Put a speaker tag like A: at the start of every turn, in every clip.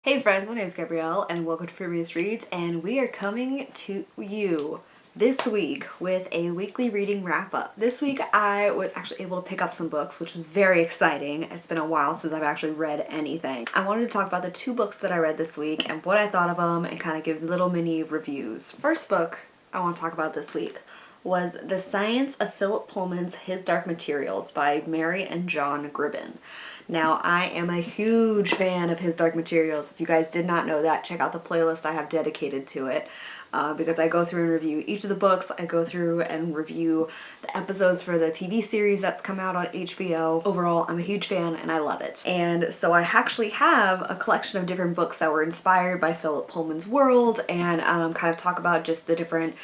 A: Hey friends, my name is Gabrielle and welcome to FrumiousReads, and we are coming to you this week with a weekly reading wrap-up. This week I was actually able to pick up some books, which was very exciting. It's been a while since I've actually read anything. I wanted to talk about the two books that I read this week and what I thought of them and kind of give little mini reviews. First book I want to talk about this week was The Science of Philip Pullman's His Dark Materials by Mary and John Gribbin. Now, I am a huge fan of His Dark Materials. If you guys did not know that, check out the playlist I have dedicated to it. Because I go through and review each of the books. I go through and review the episodes for the TV series that's come out on HBO. Overall, I'm a huge fan and I love it. And so I actually have a collection of different books that were inspired by Philip Pullman's world and kind of talk about just the different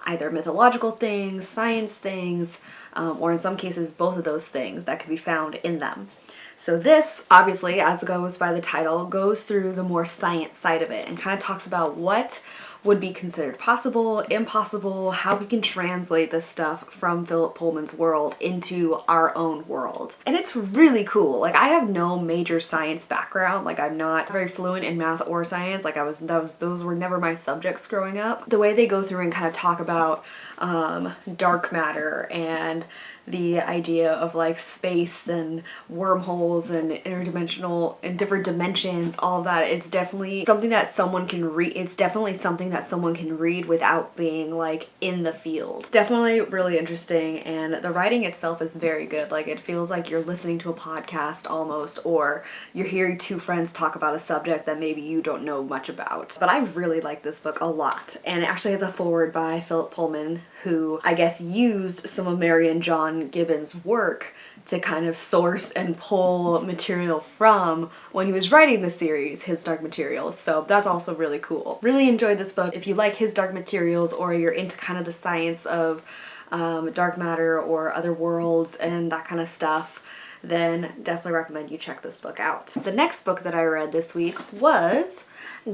A: either mythological things, science things, or in some cases both of those things that can be found in them. So this, obviously, as goes by the title, goes through the more science side of it and kind of talks about what would be considered possible, impossible, how we can translate this stuff from Philip Pullman's world into our own world. And it's really cool. Like, I have no major science background. Like, I'm not very fluent in math or science. Like, those were never my subjects growing up. The way they go through and kind of talk about dark matter and the idea of like space and wormholes and interdimensional and different dimensions, all of that, it's definitely something that someone can read. It's definitely something that someone can read without being like in the field. Definitely really interesting, and the writing itself is very good. Like, it feels like you're listening to a podcast almost, or you're hearing two friends talk about a subject that maybe you don't know much about. But I really like this book a lot, and it actually has a foreword by Philip Pullman, who I guess used some of Mary and John Gibbon's work to kind of source and pull material from when he was writing the series, His Dark Materials. So that's also really cool. Really enjoyed this book. If you like His Dark Materials, or you're into kind of the science of dark matter or other worlds and that kind of stuff, then definitely recommend you check this book out. The next book that I read this week was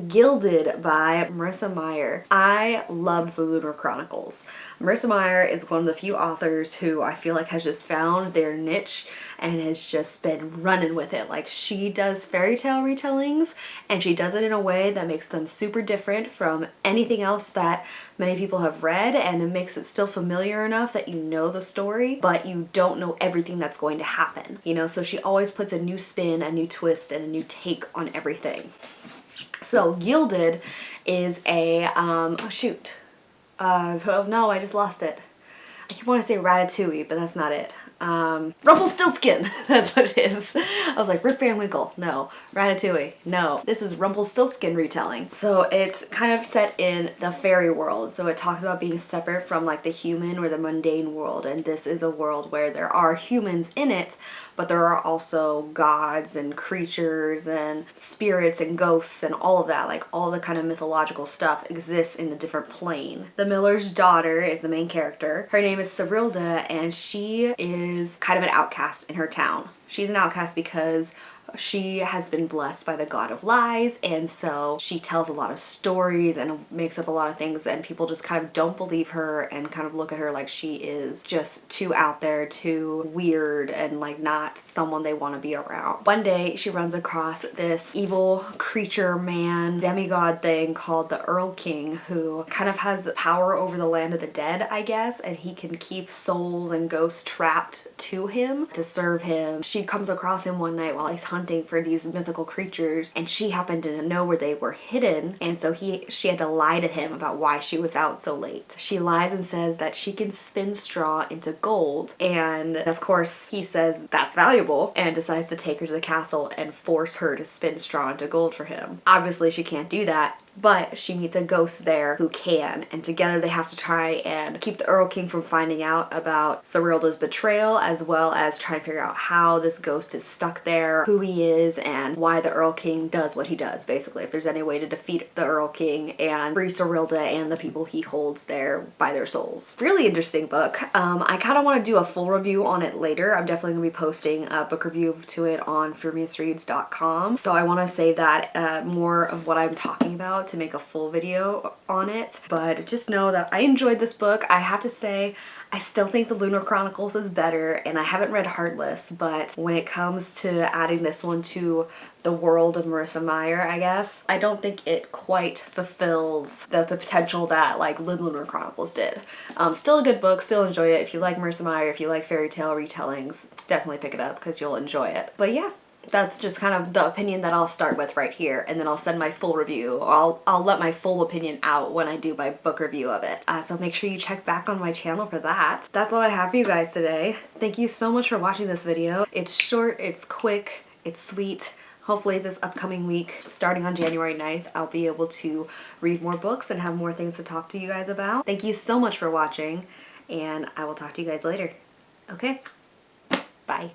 A: Gilded by Marissa Meyer. I loved the Lunar Chronicles. Marissa Meyer is one of the few authors who I feel like has just found their niche and has just been running with it. Like, she does fairy tale retellings, and she does it in a way that makes them super different from anything else that many people have read, and it makes it still familiar enough that you know the story, but you don't know everything that's going to happen. You know, so she always puts a new spin, a new twist, and a new take on everything. So Gilded is a, oh no, I just lost it. I keep wanting to say Ratatouille, but that's not it. Rumpelstiltskin, that's what it is. I was like, Rip Van Winkle, no. Ratatouille, no. This is Rumpelstiltskin retelling. So it's kind of set in the fairy world. So it talks about being separate from like the human or the mundane world. And this is a world where there are humans in it, but there are also gods and creatures and spirits and ghosts and all of that. Like, all the kind of mythological stuff exists in a different plane. The miller's daughter is the main character. Her name is Cyrilda, and she is kind of an outcast in her town. She's an outcast because she has been blessed by the god of lies, and so she tells a lot of stories and makes up a lot of things, and people just kind of don't believe her and kind of look at her like she is just too out there, too weird, and like not someone they want to be around. One day she runs across this evil creature man demigod thing called the Earl King, who kind of has power over the land of the dead, I guess, and he can keep souls and ghosts trapped to him to serve him. She comes across him one night while he's hunting for these mythical creatures, and she happened to know where they were hidden, and so she had to lie to him about why she was out so late. She lies and says that she can spin straw into gold, and of course he says that's valuable and decides to take her to the castle and force her to spin straw into gold for him. Obviously she can't do that, but she meets a ghost there who can, and together they have to try and keep the Earl King from finding out about Cyrilda's betrayal, as well as try and figure out how this ghost is stuck there, who he is, and why the Earl King does what he does, basically. If there's any way to defeat the Earl King and free Cyrilda and the people he holds there by their souls. Really interesting book. I kind of want to do a full review on it later. I'm definitely going to be posting a book review to it on FrumiousReads.com, so I want to save that more of what I'm talking about to make a full video on it, but just know that I enjoyed this book. I have to say, I still think the Lunar Chronicles is better, and I haven't read Heartless, but when it comes to adding this one to the world of Marissa Meyer, I guess, I don't think it quite fulfills the potential that like the Lunar Chronicles did. Still a good book, still enjoy it. If you like Marissa Meyer, if you like fairy tale retellings, definitely pick it up because you'll enjoy it. But yeah, that's just kind of the opinion that I'll start with right here, and then I'll send my full review. I'll let my full opinion out when I do my book review of it. So make sure you check back on my channel for that. That's all I have for you guys today. Thank you so much for watching this video. It's short, it's quick, it's sweet. Hopefully this upcoming week, starting on January 9th, I'll be able to read more books and have more things to talk to you guys about. Thank you so much for watching, and I will talk to you guys later. Okay, bye.